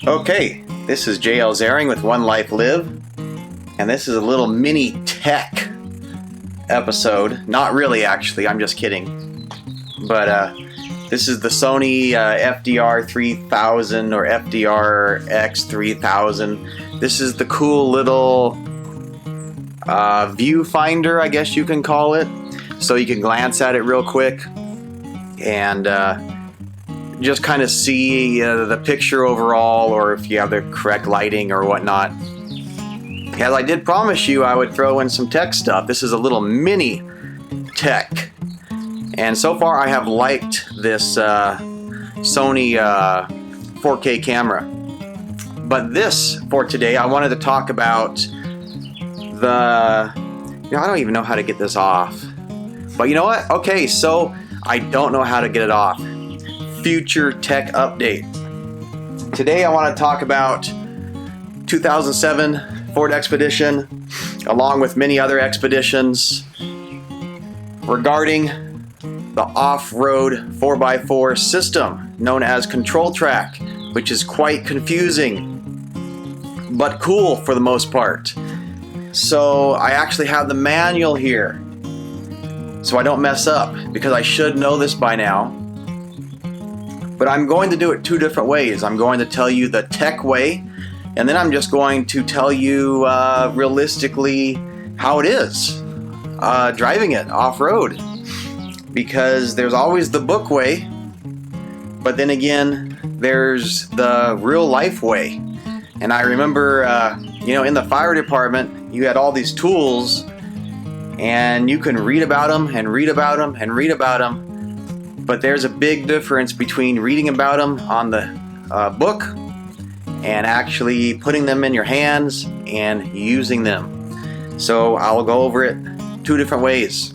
Okay, this is J L Zaring with 1LifeLive, and this is a little mini tech episode. Not really, actually, I'm just kidding. But this is the Sony FDR 3000 or FDR X3000. This is the cool little viewfinder, I guess you can call it. So you can glance at it real quick and just kind of see the picture overall, or if you have the correct lighting or whatnot. As I did promise you, I would throw in some tech stuff. This is a little mini tech. And so far I have liked this Sony 4K camera. But this, for today, I wanted to talk about I don't even know how to get this off. But you know what? Okay, so I don't know how to get it off. Future tech update. Today I want to talk about 2007 Ford Expedition, along with many other expeditions, regarding the off-road 4x4 system known as Control Trac, which is quite confusing, but cool for the most part. So I actually have the manual here, so I don't mess up, because I should know this by now. But I'm going to do it two different ways. I'm going to tell you the tech way, and then I'm just going to tell you realistically how it is driving it off-road. Because there's always the book way, but then again, there's the real life way. And I remember, in the fire department, you had all these tools, and you can read about them and read about them and read about them. But there's a big difference between reading about them on the book and actually putting them in your hands and using them. So I'll go over it two different ways.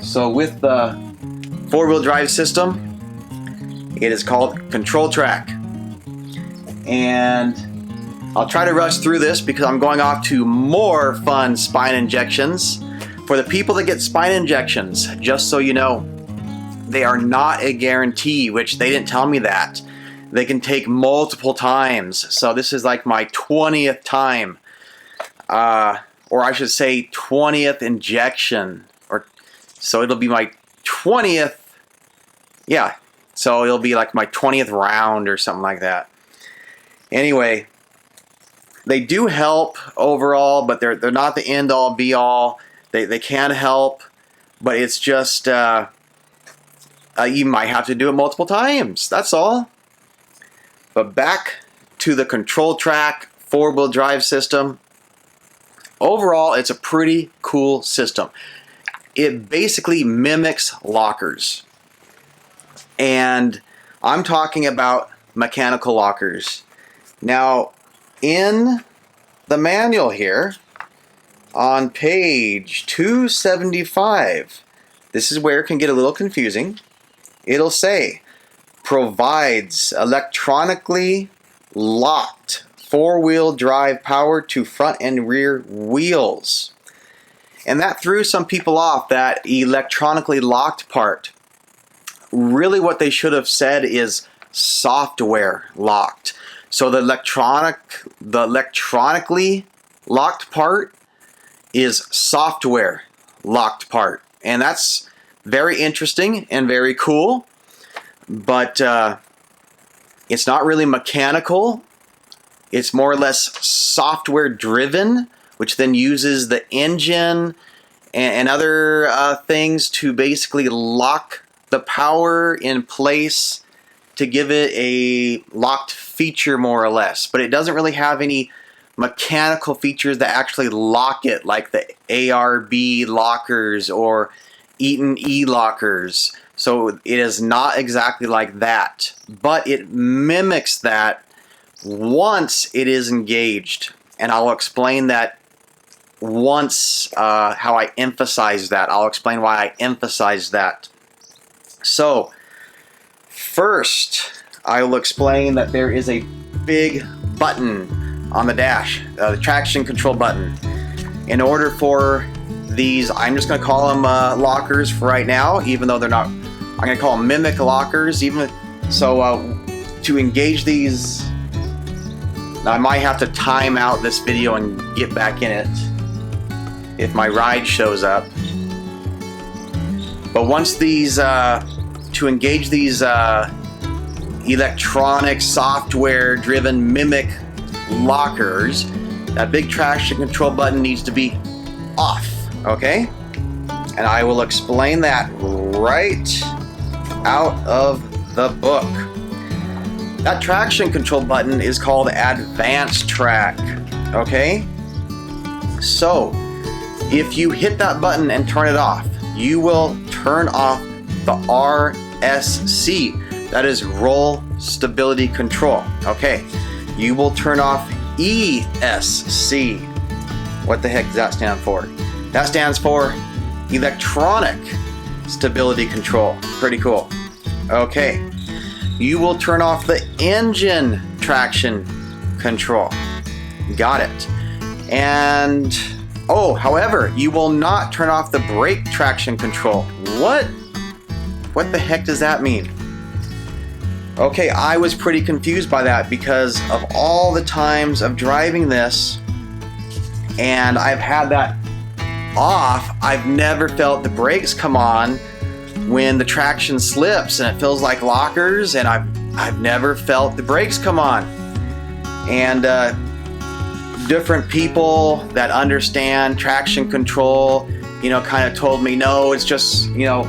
So with the four-wheel drive system, it is called Control Trac. And I'll try to rush through this because I'm going off to more fun spine injections. For the people that get spine injections, just so you know, they are not a guarantee, which they didn't tell me that. They can take multiple times. So this is like my 20th time, or I should say 20th injection. So it'll be my 20th, yeah. So it'll be like my 20th round or something like that. Anyway, they do help overall, but they're not the end all be all. They can help, but it's just you might have to do it multiple times. That's all. But back to the Control Trac four-wheel drive system. Overall, it's a pretty cool system. It basically mimics lockers. And I'm talking about mechanical lockers. Now, in the manual here, on page 275, this is where it can get a little confusing. It'll say, provides electronically locked four-wheel drive power to front and rear wheels. And that threw some people off, that electronically locked part. Really what they should have said is software locked. So the electronically locked part is software locked part. And that's very interesting and very cool. But it's not really mechanical. It's more or less software driven, which then uses the engine and other things to basically lock the power in place to give it a locked feature, more or less. But it doesn't really have any mechanical features that actually lock it, like the ARB lockers or Eaton E lockers. So it is not exactly like that, but it mimics that once it is engaged. And I'll explain that once, how I emphasize that. I'll explain why I emphasize that. So, first, I will explain that there is a big button on the dash, the traction control button. In order for these, I'm just going to call them lockers for right now, even though they're not, I'm going to call them mimic lockers. Even so, to engage these, I might have to time out this video and get back in it if my ride shows up. But once these, to engage these electronic software driven mimic lockers, that big traction control button needs to be off, okay? And I will explain that right out of the book. That traction control button is called Advanced Trac, okay? So, if you hit that button and turn it off, you will turn off the RSC, that is Roll Stability Control, okay? You will turn off ESC. What the heck does that stand for? That stands for Electronic Stability Control. Pretty cool. Okay. You will turn off the engine traction control. Got it. And, oh, however, you will not turn off the brake traction control. What the heck does that mean? Okay, I was pretty confused by that because of all the times of driving this, and I've had that off, I've never felt the brakes come on when the traction slips and it feels like lockers, and I've never felt the brakes come on. And different people that understand traction control, you know, kind of told me, no, it's just, you know,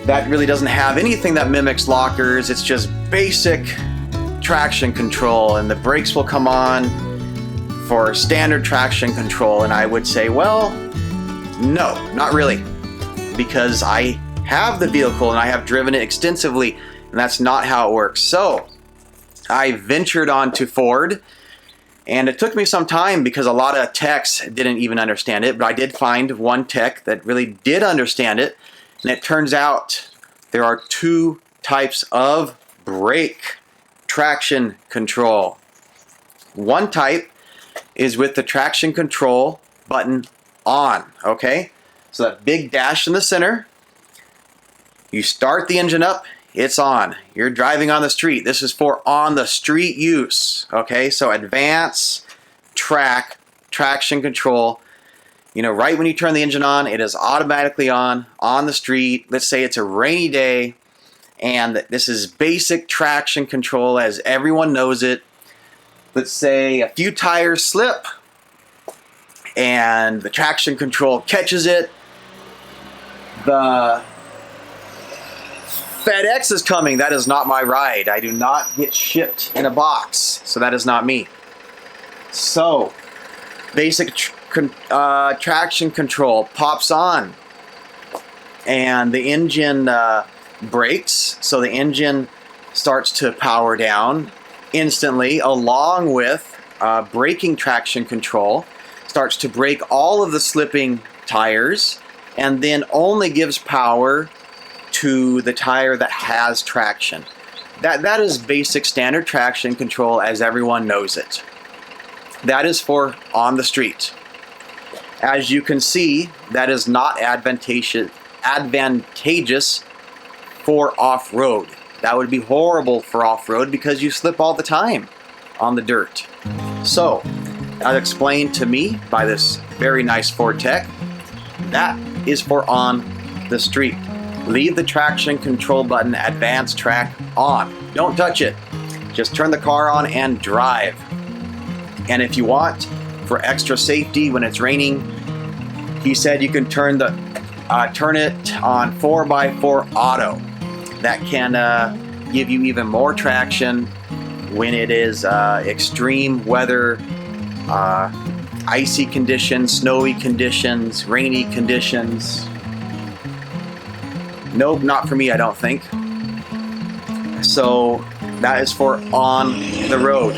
that really doesn't have anything that mimics lockers. It's just basic traction control, and the brakes will come on for standard traction control. And I would say, well, no, not really, because I have the vehicle and I have driven it extensively, and that's not how it works. So I ventured onto Ford, and it took me some time because a lot of techs didn't even understand it, but I did find one tech that really did understand it. And it turns out there are two types of brake traction control. One type is with the traction control button on, okay? So that big dash in the center, you start the engine up, it's on. You're driving on the street. This is for on the street use, okay? So Advanced Trac, traction control. You know, right when you turn the engine on, it is automatically on the street. Let's say it's a rainy day, and this is basic traction control as everyone knows it. Let's say a few tires slip, and the traction control catches it. The FedEx is coming. That is not my ride. I do not get shipped in a box, so that is not me. So, basic traction control pops on, and the engine brakes, so the engine starts to power down instantly, along with braking traction control starts to brake all of the slipping tires, and then only gives power to the tire that has traction. That is basic standard traction control as everyone knows it. That is for on the street. As you can see, that is not advantageous for off-road. That would be horrible for off-road because you slip all the time on the dirt. So, as explained to me by this very nice Ford tech, that is for on the street. Leave the traction control button Advanced Trac on. Don't touch it. Just turn the car on and drive. And if you want, for extra safety when it's raining, he said you can turn it on 4x4 auto. That can give you even more traction when it is extreme weather, icy conditions, snowy conditions, rainy conditions. Nope, not for me, I don't think. So that is for on the road.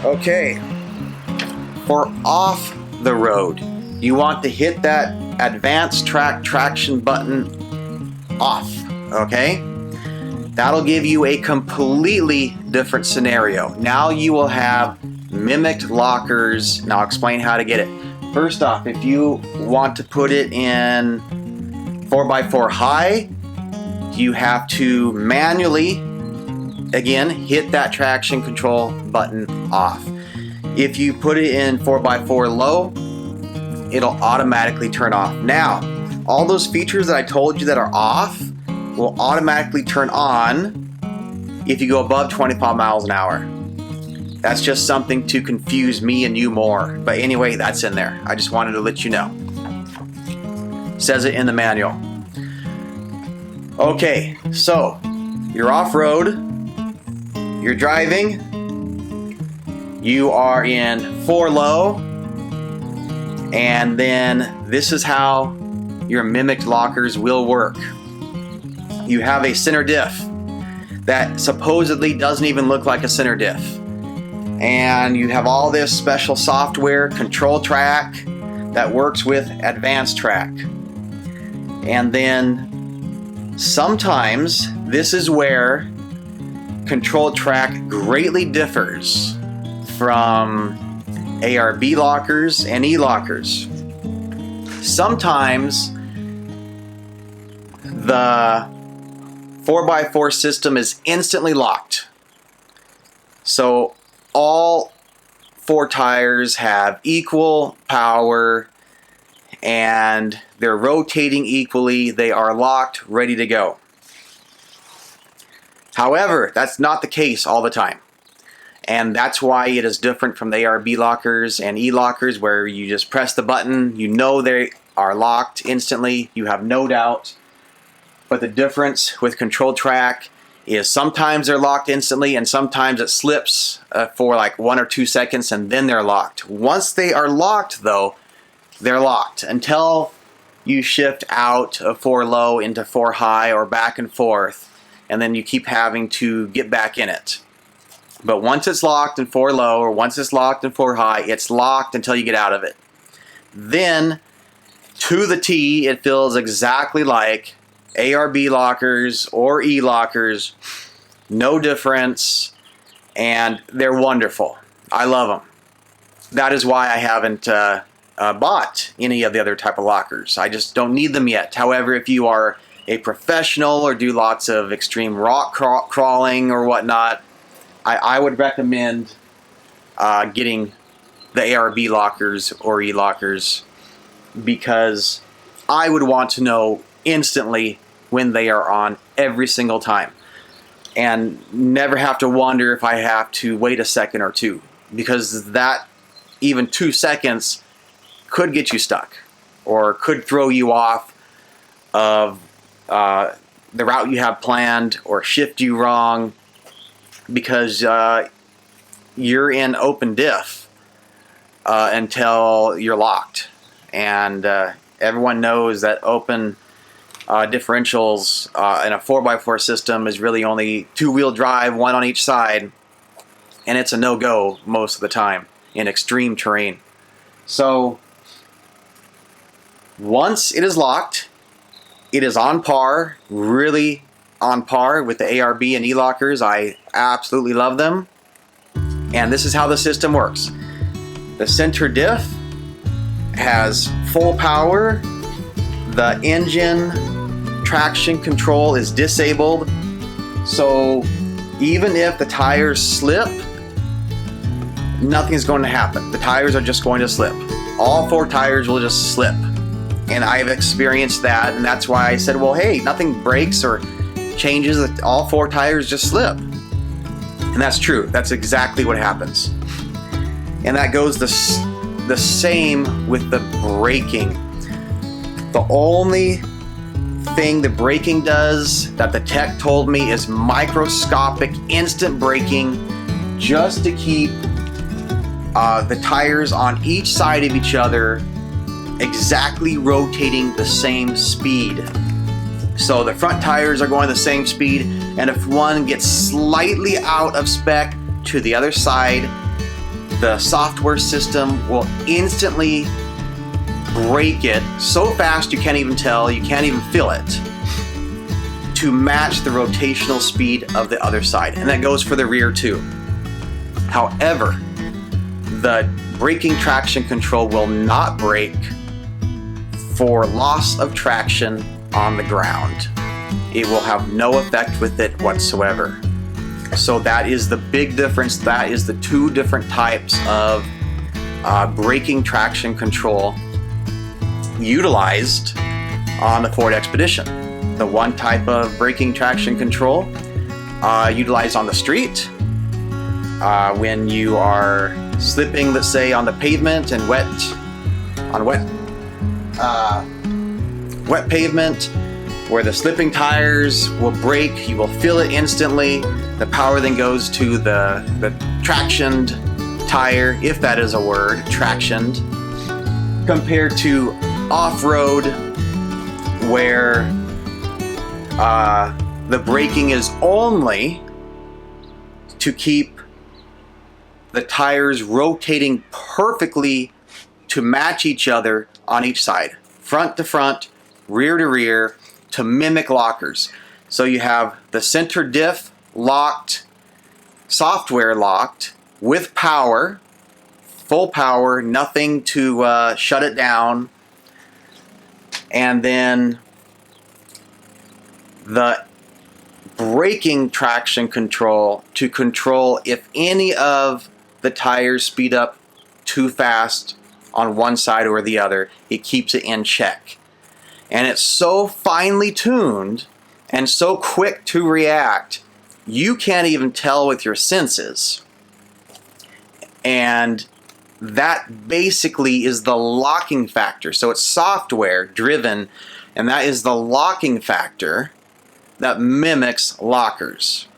Okay, for off the road, you want to hit that Advanced Trac traction button off, okay? That'll give you a completely different scenario. Now you will have mimicked lockers, and I'll explain how to get it. First off, if you want to put it in 4x4 high, you have to manually, again, hit that traction control button off. If you put it in 4x4 low, it'll automatically turn off. Now, all those features that I told you that are off will automatically turn on if you go above 25 miles an hour. That's just something to confuse me and you more. But anyway, that's in there. I just wanted to let you know. Says it in the manual. Okay, so you're off-road, you're driving, you are in 4 low, and then this is how your mimicked lockers will work. You have a center diff that supposedly doesn't even look like a center diff. And you have all this special software, Control Trac, that works with Advanced Trac. And then sometimes this is where Control Trac greatly differs from ARB lockers and E lockers. Sometimes the 4x4 system is instantly locked. So all 4 tires have equal power and they're rotating equally. They are locked, ready to go. However, that's not the case all the time. And that's why it is different from the ARB lockers and E lockers, where you just press the button, you know they are locked instantly, you have no doubt. But the difference with Control Trac is sometimes they're locked instantly and sometimes it slips for like 1 or 2 seconds and then they're locked. Once they are locked though, they're locked until you shift out of 4 low into 4 high or back and forth, and then you keep having to get back in it. But once it's locked in 4 low or once it's locked in 4 high, it's locked until you get out of it. Then, to the T, it feels exactly like ARB lockers or E lockers. No difference, and they're wonderful. I love them. That is why I haven't bought any of the other type of lockers. I just don't need them yet. However, if you are a professional or do lots of extreme rock crawling or whatnot, I would recommend getting the ARB lockers or E lockers, because I would want to know instantly when they are on every single time and never have to wonder if I have to wait a second or two, because that even 2 seconds could get you stuck or could throw you off of the route you have planned or shift you wrong, because you're in open diff until you're locked. And everyone knows that open differentials in a 4x4 system is really only 2-wheel drive, 1 on each side, and it's a no-go most of the time in extreme terrain. So once it is locked, it is on par, really on par with the ARB and E lockers. I absolutely love them. And this is how the system works. The center diff has full power. The engine traction control is disabled. So even if the tires slip, nothing's going to happen. The tires are just going to slip. All 4 tires will just slip. And I've experienced that, and that's why I said, well, hey, nothing breaks or changes, all 4 tires just slip. And that's true. That's exactly what happens. And that goes the same with the braking. The only thing the braking does that the tech told me is microscopic instant braking, just to keep the tires on each side of each other exactly rotating the same speed. So the front tires are going the same speed, and if one gets slightly out of spec to the other side, the software system will instantly brake it so fast you can't even tell, you can't even feel it, to match the rotational speed of the other side. And that goes for the rear too. However, the braking traction control will not brake for loss of traction on the ground. It will have no effect with it whatsoever. So that is the big difference. That is the two different types of braking traction control utilized on the Ford Expedition. The one type of braking traction control utilized on the street when you are slipping, let's say, on the pavement and wet pavement, where the slipping tires will brake. You will feel it instantly. The power then goes to the tractioned tire, if that is a word, tractioned, compared to off-road, where the braking is only to keep the tires rotating perfectly to match each other on each side, front to front, rear to rear, to mimic lockers. So you have the center diff locked, software locked, with power, full power, nothing to shut it down, and then the braking traction control to control if any of the tires speed up too fast on one side or the other. It keeps it in check. And it's so finely tuned and so quick to react, you can't even tell with your senses. And that basically is the locking factor. So it's software driven, and that is the locking factor that mimics lockers.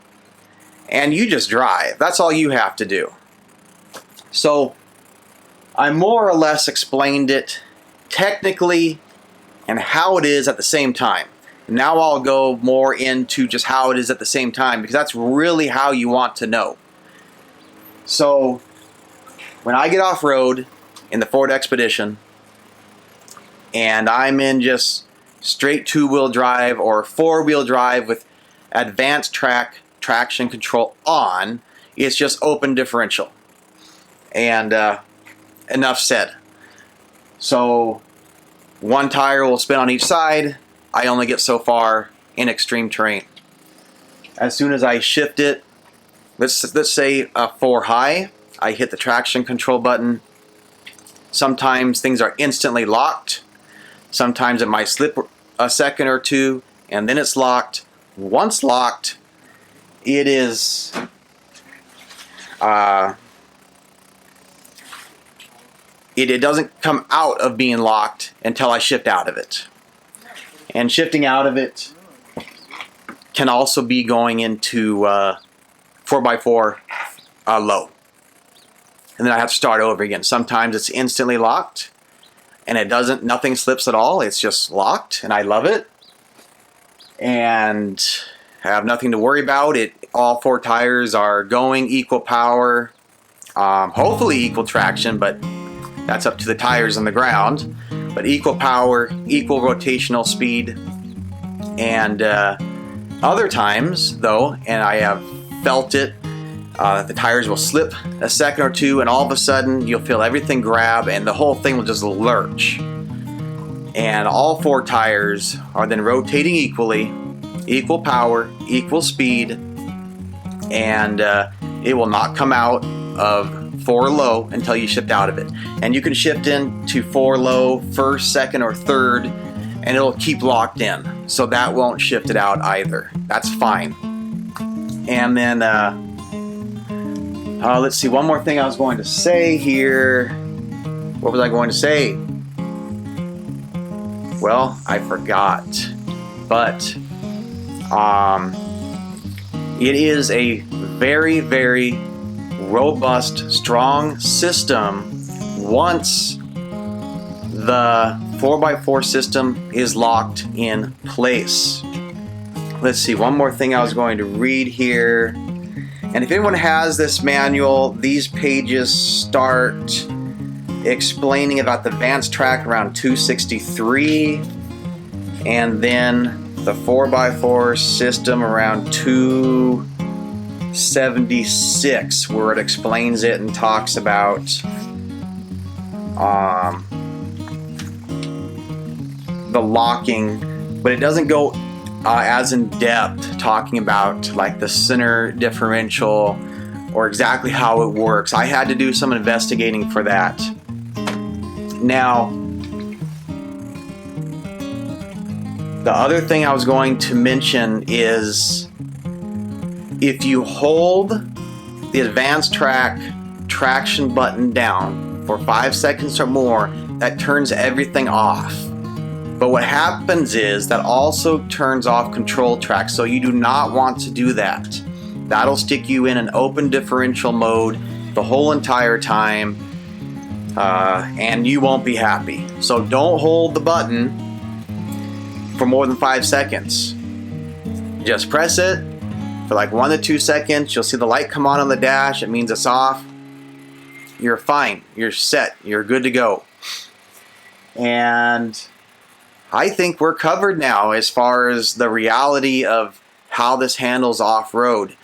And you just drive. That's all you have to do. So I more or less explained it technically and how it is at the same time. Now I'll go more into just how it is at the same time, because that's really how you want to know. So when I get off-road in the Ford Expedition and I'm in just straight two-wheel drive or four-wheel drive with advanced traction control on, it's just open differential. And enough said. So one tire will spin on each side. I only get so far in extreme terrain. As soon as I shift it, let's say 4 high, I hit the traction control button. Sometimes things are instantly locked. Sometimes it might slip a second or two, and then it's locked. Once locked, it is it doesn't come out of being locked until I shift out of it. And shifting out of it can also be going into 4x4 low. And then I have to start over again. Sometimes it's instantly locked and nothing slips at all. It's just locked, and I love it. And I have nothing to worry about. All 4 tires are going, equal power, hopefully equal traction, but that's up to the tires on the ground. But equal power, equal rotational speed. And other times, though, and I have felt it, the tires will slip a second or two, and all of a sudden you'll feel everything grab and the whole thing will just lurch. And all 4 tires are then rotating equally, equal power, equal speed, and it will not come out of 4 low until you shift out of it. And you can shift into 4 low first, second, or third, and it'll keep locked in. So that won't shift it out either. That's fine. And then let's see, one more thing I was going to say here. What was I going to say? Well, I forgot. But it is a very, very robust, strong system once the 4x4 system is locked in place. Let's see, one more thing I was going to read here. And if anyone has this manual, these pages start explaining about the advanced track around 263, and then the 4x4 system around 276, where it explains it and talks about the locking but it doesn't go as in depth talking about like the center differential or exactly how it works. I had to do some investigating for that. Now, the other thing I was going to mention is if you hold the Advanced Trac traction button down for 5 seconds or more, that turns everything off. But what happens is that also turns off Control Trac, so you do not want to do that. That'll stick you in an open differential mode the whole entire time, and you won't be happy. So don't hold the button for more than 5 seconds. Just press it for like 1 to 2 seconds. You'll see the light come on the dash. It means it's off. You're fine. You're set. You're good to go. And I think we're covered now as far as the reality of how this handles off-road.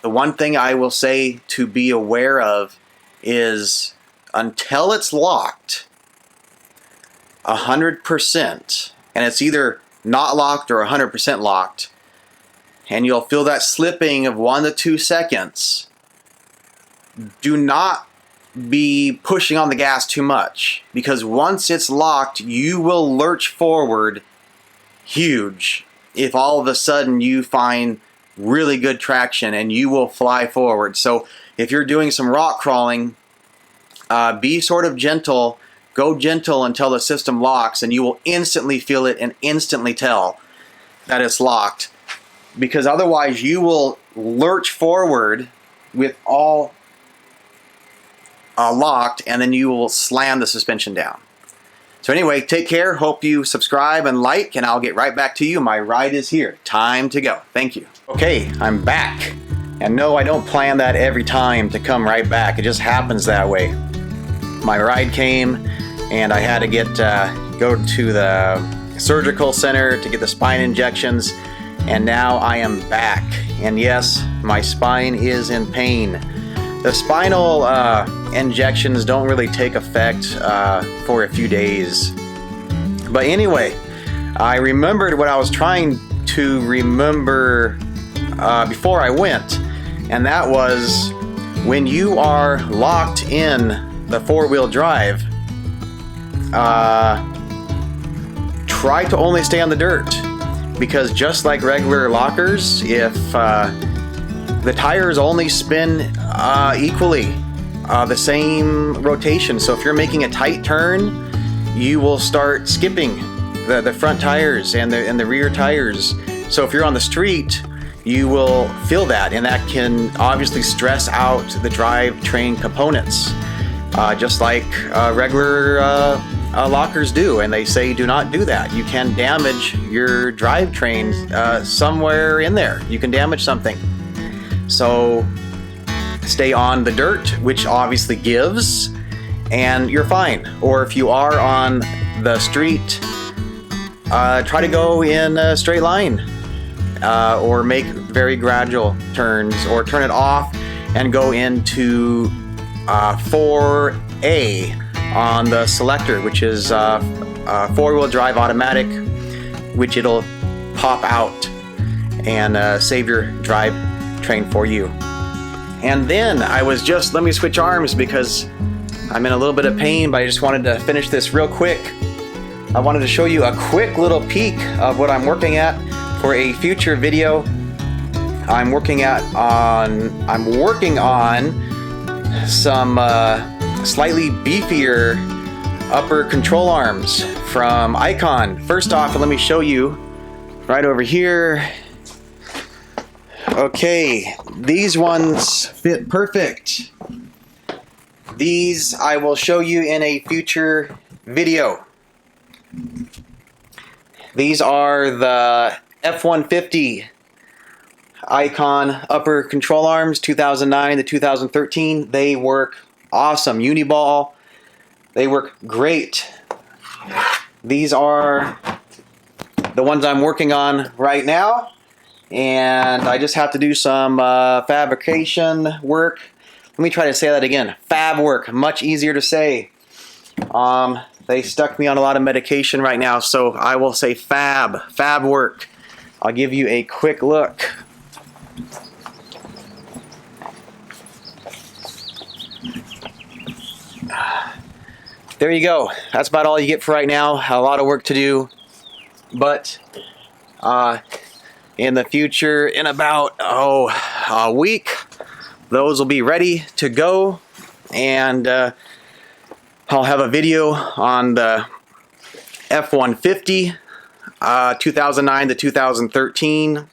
The one thing I will say to be aware of is until it's locked 100%, and it's either not locked or 100% locked, and you'll feel that slipping of 1 to 2 seconds, do not be pushing on the gas too much, because once it's locked, you will lurch forward huge if all of a sudden you find really good traction, and you will fly forward. So if you're doing some rock crawling, be sort of gentle. Go gentle until the system locks, and you will instantly feel it and instantly tell that it's locked, because otherwise you will lurch forward with all locked, and then you will slam the suspension down. So anyway, take care. Hope you subscribe and like, and I'll get right back to you. My ride is here. Time to go. Thank you. Okay, I'm back. And no, I don't plan that every time to come right back. It just happens that way. My ride came, and I had to go to the surgical center to get the spine injections, and now I am back. And yes, my spine is in pain. The spinal injections don't really take effect for a few days. But anyway, I remembered what I was trying to remember before I went, and that was when you are locked in the four-wheel drive, try to only stay on the dirt, because just like regular lockers, if the tires only spin equally, the same rotation. So if you're making a tight turn, you will start skipping the front tires and the rear tires. So if you're on the street, you will feel that, and that can obviously stress out the drivetrain components, just like regular lockers do. And they say do not do that. You can damage your drivetrain somewhere in there. You can damage something. So stay on the dirt, which obviously gives, and you're fine. Or if you are on the street, try to go in a straight line, or make very gradual turns, or turn it off and go into 4A on the selector, which is four-wheel drive automatic, which it'll pop out and save your drive train for you. And then I was just, let me switch arms because I'm in a little bit of pain, but I just wanted to finish this real quick. I wanted to show you a quick little peek of what I'm working at for a future video. I'm working on some slightly beefier upper control arms from Icon. First off, let me show you right over here. Okay, these ones fit perfect. These I will show you in a future video. These are the F-150 Icon upper control arms, 2009 to 2013. They work awesome. Uniball, they work great. These are the ones I'm working on right now, and I just have to do some fabrication work. Let me try to say that again. Fab work, much easier to say. They stuck me on a lot of medication right now, so I will say fab work. I'll give you a quick look. There you go. That's about all you get for right now. A lot of work to do, but in the future, in about a week, those will be ready to go, and I'll have a video on the F-150 2009 to 2013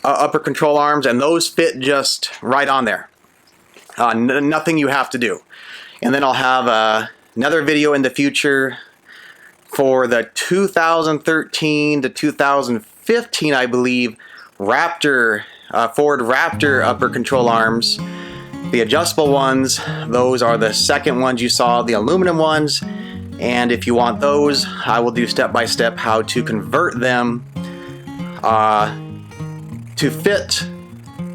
upper control arms, and those fit just right on there. Nothing you have to do. And then I'll have another video in the future for the 2013 to 2015, I believe, Raptor, Ford Raptor upper control arms. The adjustable ones, those are the second ones you saw, the aluminum ones. And if you want those, I will do step-by-step how to convert them to fit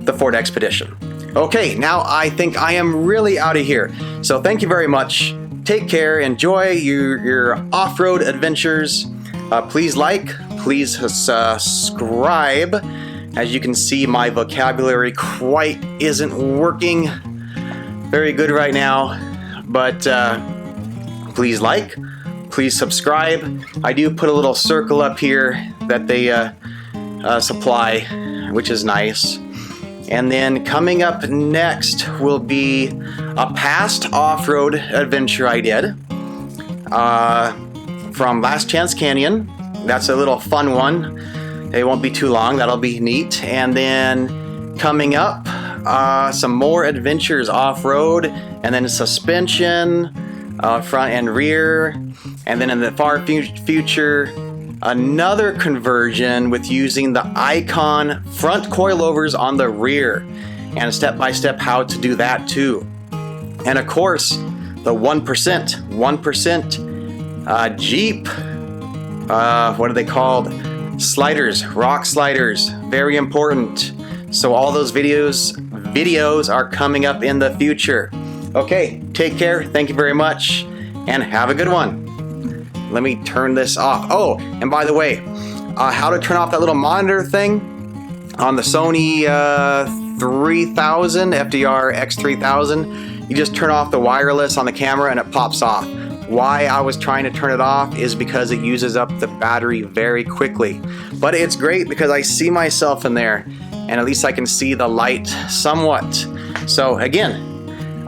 the Ford Expedition. Okay, now I think I am really out of here. So thank you very much. Take care. Enjoy your off-road adventures. Please like, please subscribe. As you can see, my vocabulary quite isn't working very good right now, but please like, please subscribe. I do put a little circle up here that they supply, which is nice. And then coming up next will be a past off-road adventure I did from Last Chance Canyon. That's a little fun one. It won't be too long. That'll be neat. And then coming up, some more adventures off-road, and then suspension, front and rear. And then in the far future, another conversion with using the Icon front coilovers on the rear, and step-by-step how to do that too. And of course, the 1% Jeep, what are they called? Sliders, rock sliders, very important. So all those videos are coming up in the future. Okay, take care, thank you very much, and have a good one. Let me turn this off. Oh, and by the way, how to turn off that little monitor thing on the Sony 3000, FDR X3000. You just turn off the wireless on the camera and it pops off. Why I was trying to turn it off is because it uses up the battery very quickly. But it's great because I see myself in there, and at least I can see the light somewhat. So again,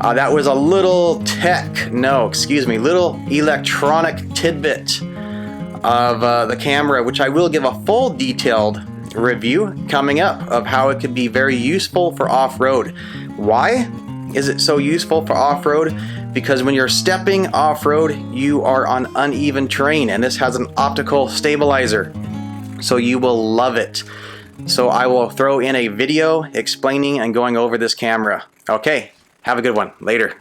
that was a little little electronic tidbit of the camera, which I will give a full detailed review coming up of how it could be very useful for off-road. Why is it so useful for off-road? Because when you're stepping off-road, you are on uneven terrain, and this has an optical stabilizer, so you will love it. So I will throw in a video explaining and going over this camera. Okay, have a good one. Later.